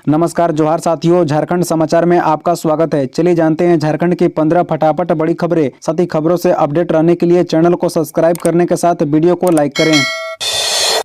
नमस्कार जोहार साथियों, झारखंड समाचार में आपका स्वागत है। चलिए जानते हैं झारखंड की 15 फटाफट बड़ी खबरें। साथ ही खबरों से अपडेट रहने के लिए चैनल को सब्सक्राइब करने के साथ वीडियो को लाइक करें।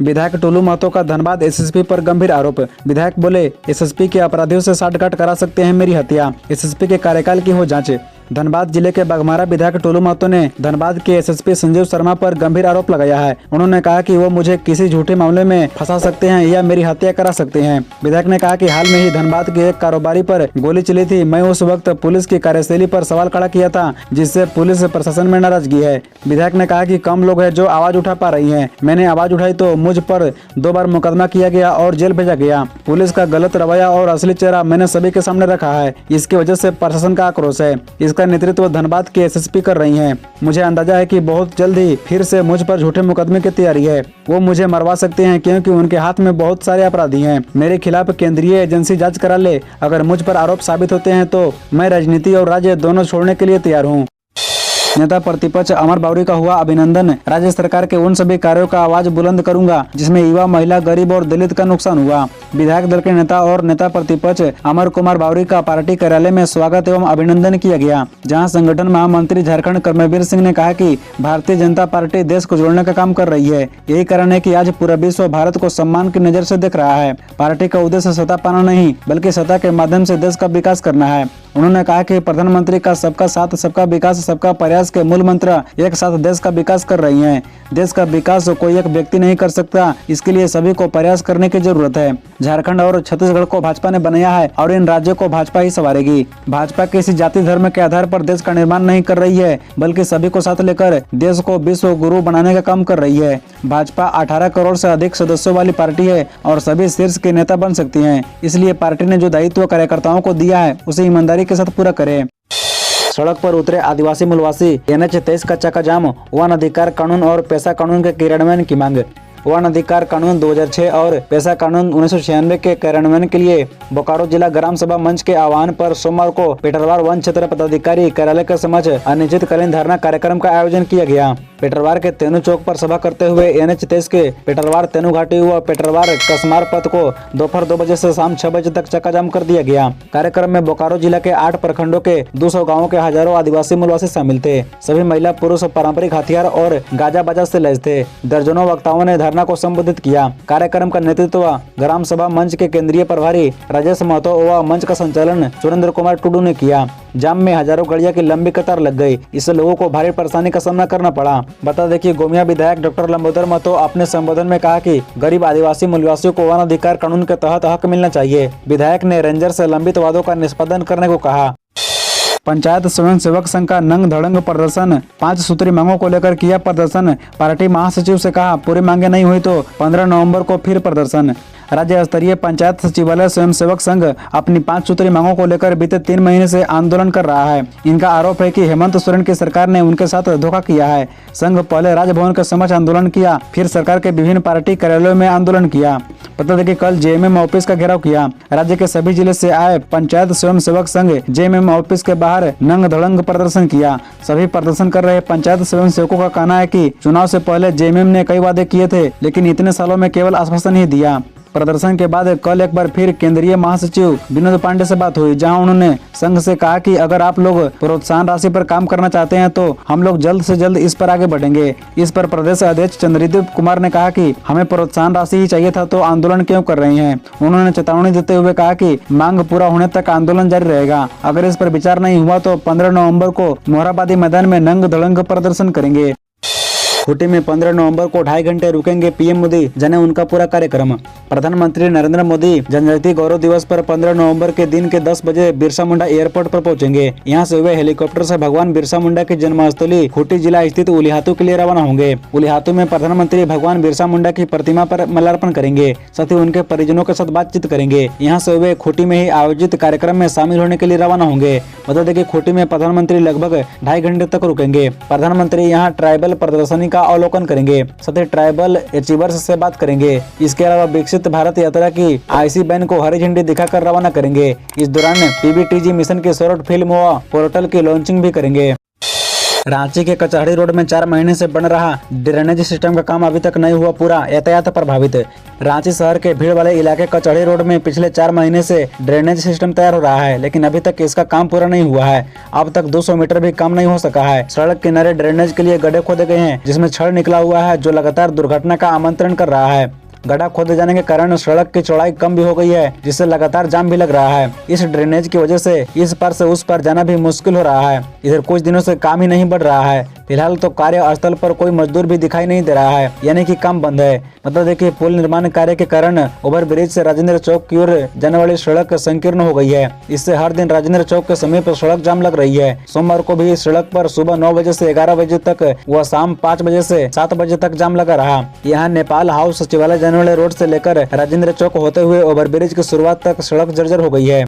विधायक टोलू महतो का धनबाद एसएसपी पर गंभीर आरोप। विधायक बोले, एसएसपी के अपराधियों से साठगांठ करा सकते हैं मेरी हत्या। एसएसपी के कार्यकाल की हो जांच। धनबाद जिले के बाघमारा विधायक टोलू महतो ने धनबाद के एसएसपी संजीव शर्मा पर गंभीर आरोप लगाया है। उन्होंने कहा कि वो मुझे किसी झूठे मामले में फंसा सकते हैं या मेरी हत्या करा सकते हैं। विधायक ने कहा कि हाल में ही धनबाद के एक कारोबारी पर गोली चली थी। मैं उस वक्त पुलिस की कार्यशैली पर सवाल खड़ा किया था, जिससे पुलिस प्रशासन में नाराजगी है। विधायक ने कहा कि कम लोग हैं जो आवाज उठा पा रही हैं। मैंने आवाज उठाई तो मुझ पर 2 बार मुकदमा किया गया और जेल भेजा गया। पुलिस का गलत रवैया और असली चेहरा मैंने सभी के सामने रखा है। इसकी वजह से प्रशासन का आक्रोश है। इसका नेतृत्व धनबाद के एसएसपी कर रही हैं। मुझे अंदाजा है कि बहुत जल्द ही फिर से मुझ पर झूठे मुकदमे की तैयारी है। वो मुझे मरवा सकते हैं क्योंकि उनके हाथ में बहुत सारे अपराधी हैं। मेरे खिलाफ केंद्रीय एजेंसी जांच करा ले। अगर मुझ पर आरोप साबित होते हैं तो मैं राजनीति और राज्य दोनों छोड़ने के लिए तैयार हूँ। नेता प्रतिपक्ष अमर बावरी का हुआ अभिनंदन। राज्य सरकार के उन सभी कार्यों का आवाज बुलंद करूंगा जिसमें युवा, महिला, गरीब और दलित का नुकसान हुआ। विधायक दल के नेता और नेता प्रतिपक्ष अमर कुमार बावरी का पार्टी कार्यालय में स्वागत एवं अभिनंदन किया गया, जहां संगठन महामंत्री झारखंड कर्मवीर सिंह ने कहा कि भारतीय जनता पार्टी देश को जोड़ने का काम कर रही है। यही कारण है कि आज पूरा विश्व भारत को सम्मान की नजर से देख रहा है। पार्टी का उद्देश्य सत्ता पाना नहीं, बल्कि सत्ता के माध्यम से देश का विकास करना है। उन्होंने कहा कि प्रधानमंत्री का सबका साथ, सबका विकास, सबका प्रयास के मूल मंत्र एक साथ देश का विकास कर रही हैं। देश का विकास कोई एक व्यक्ति नहीं कर सकता, इसके लिए सभी को प्रयास करने की जरूरत है। झारखंड और छत्तीसगढ़ को भाजपा ने बनाया है और इन राज्यों को भाजपा ही संवारेगी। भाजपा किसी जाति धर्म के आधार पर देश का निर्माण नहीं कर रही है, बल्कि सभी को साथ लेकर देश को विश्व गुरु बनाने का काम कर रही है। भाजपा 18 करोड़ से अधिक सदस्यों वाली पार्टी है और सभी शीर्ष के नेता बन सकती हैं। इसलिए पार्टी ने जो दायित्व कार्यकर्ताओं को दिया है उसे ईमानदारी के साथ पूरा करें। सड़क पर उतरे आदिवासी मूलवासी। NH 23 का चक्का जाम। वन अधिकार कानून और पेशा कानून के क्रियान्वयन की मांग। वन अधिकार कानून 2006 और पेशा कानून 1996 के कार्यान्वयन के लिए बोकारो जिला ग्राम सभा मंच के आह्वान पर सोमवार को पेटरवार वन क्षेत्र पदाधिकारी कार्यालय के समक्ष अनिश्चितकालीन धरना कार्यक्रम का आयोजन किया गया। पेटरवार के तेनू चौक पर सभा करते हुए NH 23 के पेटरवार तेनू घाटी व पेटरवार कसमार पथ को दोपहर 2 बजे से शाम 6 बजे तक चक्का जाम कर दिया गया। कार्यक्रम में बोकारो जिला के 8 प्रखंडों के 200 गाँवों के हजारों आदिवासी मूलवासी शामिल थे। सभी महिला पुरुष पारंपरिक हथियार और गाजा बाजा से लैस थे। दर्जनों वक्ताओं ने धरना को संबोधित किया। कार्यक्रम का नेतृत्व ग्राम सभा मंच के केंद्रीय प्रभारी राजेश महतो व मंच का संचालन सुरेंद्र कुमार टुडू ने किया। जाम में हजारों गाड़ियां की लंबी कतार लग गई। इससे लोगों को भारी परेशानी का सामना करना पड़ा। बता दें कि गोमिया विधायक डॉक्टर लंबोदर महतो अपने संबोधन में कहा कि गरीब आदिवासी मूलवासियों को वन अधिकार कानून के तहत हक मिलना चाहिए। विधायक ने रेंजर से लंबित वादों का निष्पादन करने को कहा। पंचायत स्वयं सेवक संघ का नंग धड़ंग प्रदर्शन। 5 सूत्री मांगों को लेकर किया प्रदर्शन। पार्टी महासचिव से कहा पूरी मांगे नहीं हुई तो 15 नवंबर को फिर प्रदर्शन। राज्य स्तरीय पंचायत सचिवालय स्वयं सेवक संघ अपनी 5 सूत्री मांगों को लेकर बीते 3 महीने से आंदोलन कर रहा है। इनका आरोप है कि हेमंत सोरेन की सरकार ने उनके साथ धोखा किया है। संघ पहले राजभवन के समक्ष आंदोलन किया, फिर सरकार के विभिन्न पार्टी कार्यालयों में आंदोलन किया। बता दें कि कल JMM ऑफिस का घेराव किया। राज्य के सभी जिले से आए पंचायत स्वयं सेवक संघ JMM ऑफिस के बाहर नंग धड़ंग प्रदर्शन किया। सभी प्रदर्शन कर रहे पंचायत स्वयं सेवकों का कहना है कि चुनाव से पहले JMM ने कई वादे किए थे, लेकिन इतने सालों में केवल आश्वासन ही दिया। प्रदर्शन के बाद कल एक बार फिर केंद्रीय महासचिव विनोद पांडे से बात हुई, जहां उन्होंने संघ से कहा कि अगर आप लोग प्रोत्साहन राशि पर काम करना चाहते हैं तो हम लोग जल्द से जल्द इस पर आगे बढ़ेंगे। इस पर प्रदेश अध्यक्ष चंद्रदीप कुमार ने कहा कि हमें प्रोत्साहन राशि ही चाहिए था तो आंदोलन क्यों कर रहे हैं। उन्होंने चेतावनी देते हुए कहा कि मांग पूरा होने तक आंदोलन जारी रहेगा। अगर इस पर विचार नहीं हुआ तो 15 नवम्बर को मोहराबादी मैदान में नंग धड़ंग प्रदर्शन करेंगे। खूंटी में 15 नवंबर को 2.5 घंटे रुकेंगे पीएम मोदी, जाने उनका पूरा कार्यक्रम। प्रधानमंत्री नरेंद्र मोदी जनजातीय गौरव दिवस पर 15 नवंबर के दिन के 10 बजे बिरसा मुंडा एयरपोर्ट पर पहुंचेंगे। यहां से वे हेलीकॉप्टर से भगवान बिरसा मुंडा की जन्मस्थली खूंटी जिला स्थित उलिहातू के लिए रवाना होंगे। उलिहातू में प्रधानमंत्री भगवान बिरसा मुंडा की प्रतिमा पर माल्यार्पण करेंगे, साथ ही उनके परिजनों के साथ बातचीत करेंगे। यहाँ से वे खूंटी में ही आयोजित कार्यक्रम में शामिल होने के लिए रवाना होंगे। बता दें कि खूंटी में प्रधानमंत्री लगभग 2.5 घंटे तक रुकेंगे। प्रधानमंत्री यहाँ ट्राइबल प्रदर्शनी का अवलोकन करेंगे, साथ ही ट्राइबल अचीवर्स से बात करेंगे। इसके अलावा विकसित भारत यात्रा की IC बैन को हरी झंडी दिखाकर रवाना करेंगे। इस दौरान PBTG मिशन की शॉर्ट फिल्म व पोर्टल की लॉन्चिंग भी करेंगे। रांची के कचहरी रोड में 4 महीने से बन रहा ड्रेनेज सिस्टम का काम अभी तक नहीं हुआ पूरा, यातायात प्रभावित। रांची शहर के भीड़ वाले इलाके कचहरी रोड में पिछले 4 महीने से ड्रेनेज सिस्टम तैयार हो रहा है, लेकिन अभी तक इसका काम पूरा नहीं हुआ है। अब तक 200 मीटर भी काम नहीं हो सका है। सड़क किनारे ड्रेनेज के लिए गड्ढे खोदे गए हैं, जिसमें छड़ निकला हुआ है, जो लगातार दुर्घटना का आमंत्रण कर रहा है। गड्ढा खोदे जाने के कारण सड़क की चौड़ाई कम भी हो गई है, जिससे लगातार जाम भी लग रहा है। इस ड्रेनेज की वजह से इस पार से उस पार जाना भी मुश्किल हो रहा है। इधर कुछ दिनों से काम ही नहीं बढ़ रहा है। फिलहाल तो कार्यस्थल पर कोई मजदूर भी दिखाई नहीं दे रहा है, यानी कि काम बंद है। मतलब देखिए, पुल निर्माण कार्य के कारण ओवर ब्रिज से राजेंद्र चौक की ओर जाने वाली सड़क संकीर्ण हो गई है। इससे हर दिन राजेंद्र चौक के समीप सड़क जाम लग रही है। सोमवार को भी इस सड़क पर सुबह 9 बजे से 11 बजे तक व शाम 5 बजे से 7 बजे तक जाम लगा रहा। यहाँ नेपाल हाउस सचिवालय जाने वाले रोड से लेकर राजेंद्र चौक होते हुए ओवरब्रिज की शुरुआत तक सड़क जर्जर हो गई है।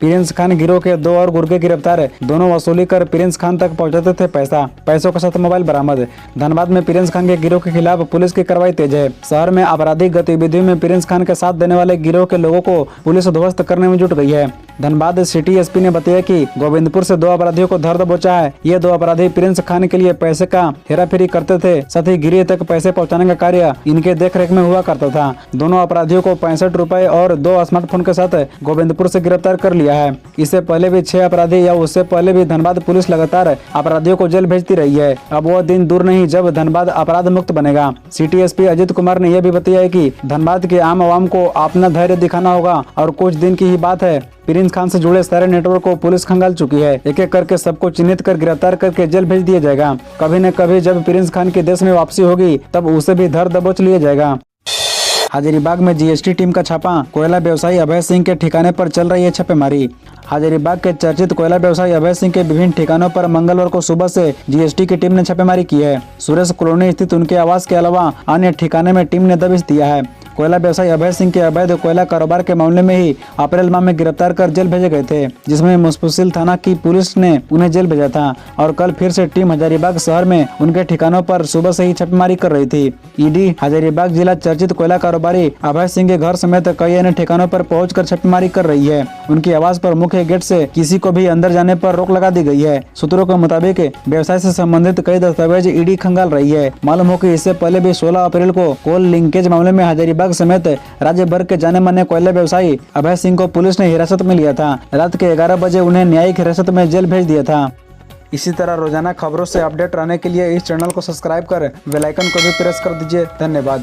प्रिंस खान गिरोह के 2 और गुर्गे गिरफ्तार, दोनों वसूली कर प्रिंस खान तक पहुंचाते थे पैसों के साथ मोबाइल बरामद। धनबाद में प्रिंस खान के गिरोह के खिलाफ पुलिस की कार्रवाई तेज है। शहर में आपराधिक गतिविधियों में प्रिंस खान के साथ देने वाले गिरोह के लोगों को पुलिस ध्वस्त करने में जुट गई है। धनबाद सिटी एसपी ने बताया कि गोविंदपुर से 2 अपराधियों को धर दबोचा है। ये 2 अपराधी प्रिंस खान के लिए पैसे का हेराफेरी करते थे, साथ ही गिरिया तक पैसे पहुंचाने का कार्य इनके देखरेख में हुआ करता था। दोनों अपराधियों को 65 रुपए और 2 स्मार्टफोन के साथ गोविंदपुर से गिरफ्तार कर लिया है। इससे पहले भी 6 अपराधी या उससे पहले भी धनबाद पुलिस लगातार अपराधियों को जेल भेजती रही है। अब वो दिन दूर नहीं जब धनबाद अपराध मुक्त बनेगा। सिटी एसपी अजित कुमार ने यह भी बताया कि धनबाद के आम आवाम को अपना धैर्य दिखाना होगा और कुछ दिन की ही बात है। प्रिंस खान से जुड़े सारे नेटवर्क को पुलिस खंगाल चुकी है। एक एक करके सबको चिन्हित कर गिरफ्तार करके जेल भेज दिया जाएगा। कभी न कभी जब प्रिंस खान के देश में वापसी होगी, तब उसे भी धर दबोच लिया जाएगा। हजारीबाग में जीएसटी टीम का छापा, कोयला व्यवसायी अभय सिंह के ठिकाने पर चल रही है छापेमारी। हजारीबाग के चर्चित कोयला व्यवसायी अभय सिंह के विभिन्न ठिकानों पर मंगलवार को सुबह से जीएसटी की टीम ने छापेमारी की है। सुरेश कॉलोनी स्थित उनके आवास के अलावा अन्य ठिकाने में टीम ने दबिश दिया है। कोयला व्यवसायी अभय सिंह के अवैध कोयला कारोबार के मामले में ही अप्रैल माह में गिरफ्तार कर जेल भेजे गए थे, जिसमें मुफस्सिल थाना की पुलिस ने उन्हें जेल भेजा था। और कल फिर से टीम हजारीबाग शहर में उनके ठिकानों पर सुबह से ही छापेमारी कर रही थी। ईडी हजारीबाग जिला चर्चित कोयला कारोबारी अभय सिंह के घर समेत कई अन्य ठिकानों पर पहुंचकर छापेमारी कर रही है। उनके आवास पर मुख्य गेट से किसी को भी अंदर जाने पर रोक लगा दी गई है। सूत्रों के मुताबिक व्यवसाय से संबंधित कई दस्तावेज ईडी खंगाल रही है। मालूम हो कि इससे पहले भी 16 अप्रैल को कोल लिंकेज मामले में हजारीबाग समेत राज्य भर के जाने माने कोयला व्यवसायी अभय सिंह को पुलिस ने हिरासत में लिया था। रात के 11 बजे उन्हें न्यायिक हिरासत में जेल भेज दिया था। इसी तरह रोजाना खबरों से अपडेट रहने के लिए इस चैनल को सब्सक्राइब कर बेल आइकन को भी प्रेस कर दीजिए। धन्यवाद।